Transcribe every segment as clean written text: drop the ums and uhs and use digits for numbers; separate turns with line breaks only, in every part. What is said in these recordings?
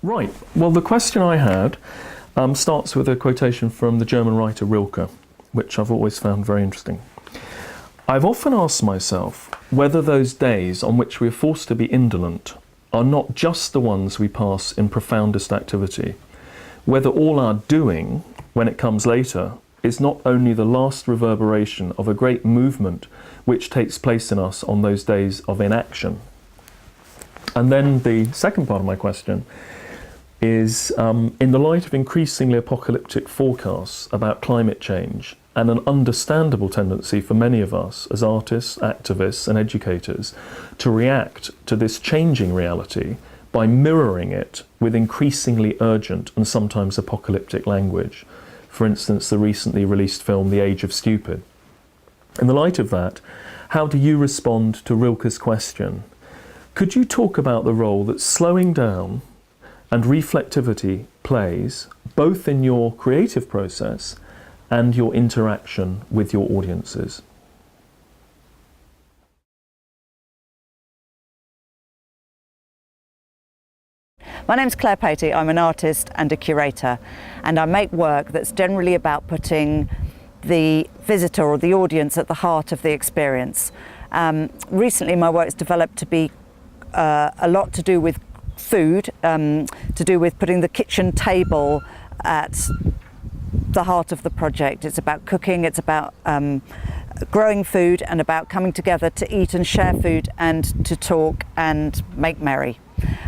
Right, well the question I had starts with a quotation from the German writer Rilke, which I've always found very interesting. I've often asked myself whether those days on which we are forced to be indolent are not just the ones we pass in profoundest activity, whether all our doing, when it comes later, is not only the last reverberation of a great movement which takes place in us on those days of inaction. And then the second part of my question is, in the light of increasingly apocalyptic forecasts about climate change and an understandable tendency for many of us as artists, activists and educators to react to this changing reality by mirroring it with increasingly urgent and sometimes apocalyptic language, for instance the recently released film The Age of Stupid. In the light of that, how do you respond to Rilke's question? Could you talk about the role that slowing down and reflectivity plays both in your creative process and your interaction with your audiences?
My name's Clare Patey. I'm an artist and a curator, and I make work that's generally about putting the visitor or the audience at the heart of the experience. Recently my work's developed to be a lot to do with food, to do with putting the kitchen table at the heart of the project. It's about cooking, it's about growing food, and about coming together to eat and share food and to talk and make merry.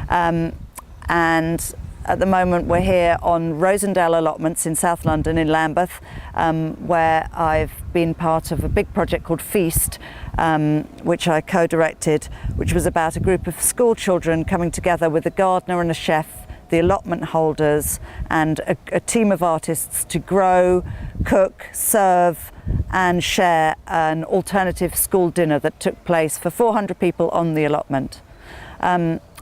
And at the moment we're here on Rosendale allotments in South London in Lambeth, where I've been part of a big project called Feast, which I co-directed, which was about a group of school children coming together with a gardener and a chef, the allotment holders and a team of artists to grow, cook, serve and share an alternative school dinner that took place for 400 people on the allotment.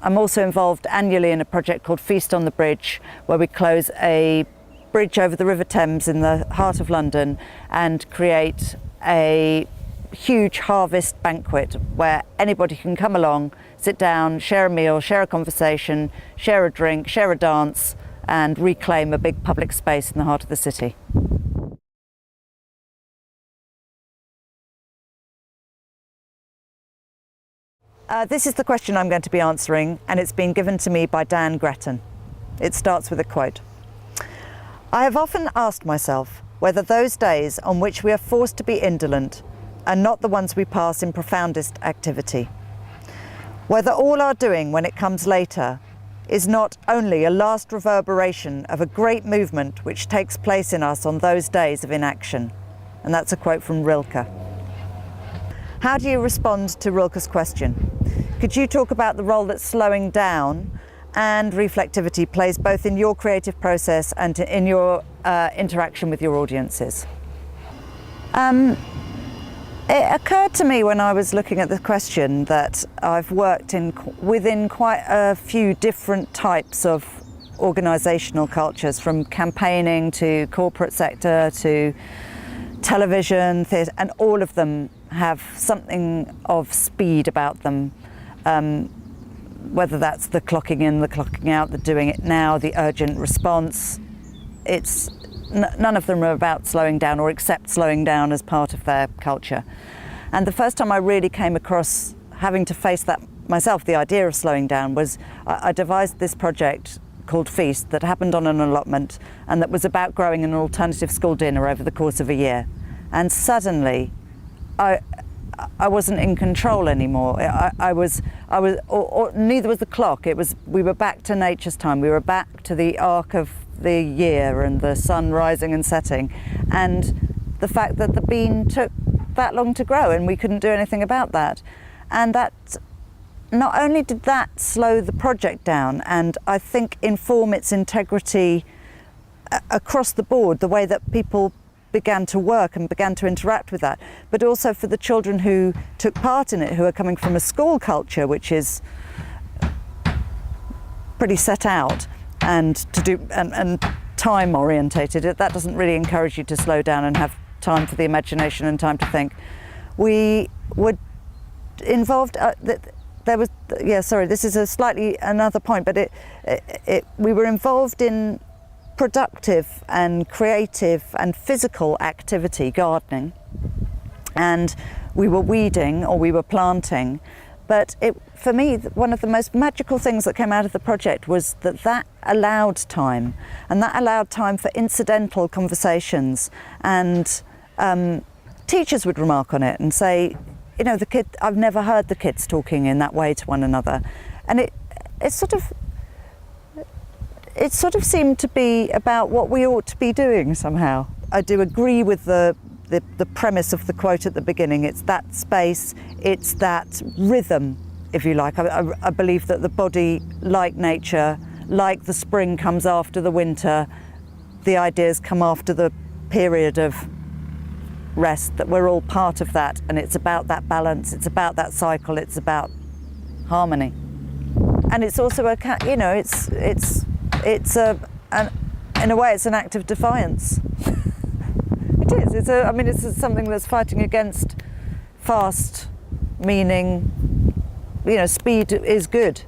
I'm also involved annually in a project called Feast on the Bridge, where we close a bridge over the River Thames in the heart of London and create a huge harvest banquet where anybody can come along, sit down, share a meal, share a conversation, share a drink, share a dance and reclaim a big public space in the heart of the city. This is the question I'm going to be answering, and it's been given to me by Dan Gretton. It starts with a quote. I have often asked myself whether those days on which we are forced to be indolent are not the ones we pass in profoundest activity. Whether all our doing when it comes later is not only a last reverberation of a great movement which takes place in us on those days of inaction. And that's a quote from Rilke. How do you respond to Rilke's question? Could you talk about the role that slowing down and reflectivity plays both in your creative process and in your interaction with your audiences? It occurred to me when I was looking at the question that I've worked within quite a few different types of organisational cultures, from campaigning to corporate sector to television, theatre, and all of them have something of speed about them. Whether that's the clocking in, the clocking out, the doing it now, the urgent response. None of them are about slowing down or accept slowing down as part of their culture. And the first time I really came across having to face that myself, the idea of slowing down, was I devised this project called Feast that happened on an allotment and that was about growing an alternative school dinner over the course of a year. And suddenly I wasn't in control anymore. Neither was the clock. We were back to nature's time. We were back to the arc of the year and the sun rising and setting, and the fact that the bean took that long to grow and we couldn't do anything about that. And that, not only did that slow the project down and I think inform its integrity across the board, the way that people began to work and began to interact with that, but also for the children who took part in it, who are coming from a school culture which is pretty set out and time orientated. That doesn't really encourage you to slow down and have time for the imagination and time to think. We were involved, there was, yeah, sorry, this is a slightly another point, but we were involved in productive and creative and physical activity, gardening, and we were weeding or we were planting. But for me, one of the most magical things that came out of the project was that allowed time, and that allowed time for incidental conversations. And teachers would remark on it and say, you know, I've never heard the kids talking in that way to one another. And it sort of seemed to be about what we ought to be doing somehow. I do agree with the premise of the quote at the beginning. It's that space, it's that rhythm, if you like. I believe that the body, like nature, like the spring comes after the winter, the ideas come after the period of rest, that we're all part of that, and it's about that balance, it's about that cycle, it's about harmony. And it's also in a way it's an act of defiance. It is. It's something that's fighting against fast, meaning, you know, speed is good.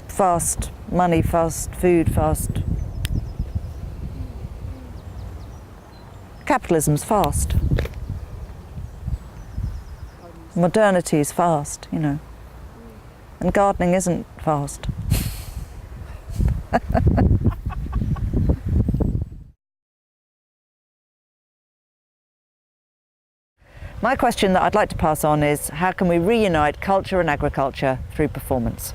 Fast money, fast food, fast. Capitalism's fast. Modernity's fast, you know. And gardening isn't fast. My question that I'd like to pass on is, how can we reunite culture and agriculture through performance?